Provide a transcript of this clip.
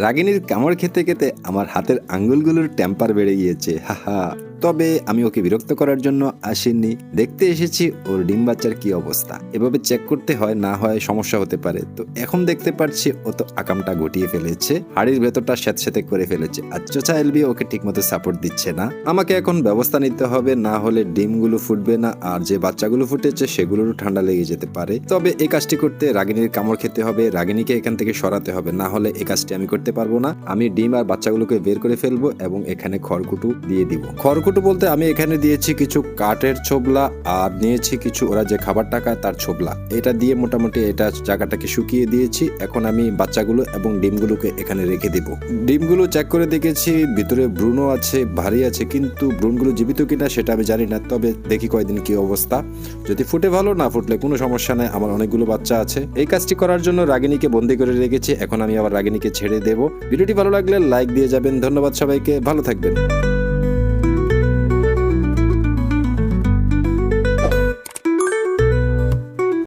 রাগিনীর কামড় খেতে খেতে আমার হাতের আঙ্গুলগুলোর টেম্পার বেড়ে গিয়েছে, হাহা। তবে আমি ওকে বিরক্ত করার জন্য আসিনি, দেখতে এসেছি ওর ডিম বাচ্চার কি অবস্থা। এভাবে চেক করতে হয়, না হয় সমস্যা হতে পারে। তো এখন দেখতে পাচ্ছি ও তো আকামটা ঘটিয়ে ফেলেছে, হাড়ির ভেতরটা স্যাঁতস্যাঁতে করে ফেলেছে। আর চোচা এলবি ওকে ঠিকমতো সাপোর্ট দিচ্ছে না। আমাকে এখন ব্যবস্থা নিতে হবে, না হলে ডিমগুলো ফুটবে না, আর যে বাচ্চাগুলো ফুটেছে সেগুলোরও ঠান্ডা লেগে যেতে পারে। তবে এই কাজটি করতে রাগিনীর কামড় খেতে হবে, রাগিনীকে এখান থেকে সরাতে হবে, না হলে এই কাজটি আমি করতে পারবো না। আমি ডিম আর বাচ্চাগুলোকে বের করে ফেলবো এবং এখানে খড়কুটো দিয়ে দিব। খড়কুটো বলতে আমি এখানে দিয়েছি কিছু কাঠের ছোবলা, আর নিয়েছি কিছু ওরা যে খাবারটা খায় তার ছোবলা। এটা দিয়ে মোটামুটি এটা জায়গাটাকে শুকিয়ে দিয়েছি। এখন আমি বাচ্চাগুলো এবং ডিমগুলোকে এখানে রেখে দিব। ডিমগুলো চেক করে দেখেছি ভিতরে ব্রুনও আছে, ভারী আছে, কিন্তু ব্রুনগুলো জীবিত কিনা সেটা আমি জানি না। তবে দেখি কয়দিন কি অবস্থা, যদি ফুটে ভালো, না ফুটলে কোনো সমস্যা নাই, আমার অনেকগুলো বাচ্চা আছে। এই কাজটি করার জন্য রাগিনীকে বন্দি করে রেখেছি। এখন আমি আবার রাগিনীকে ছেড়ে দেব। ভিডিওটি ভালো লাগলে লাইক দিয়ে যাবেন। ধন্যবাদ সবাইকে, ভালো থাকবেন।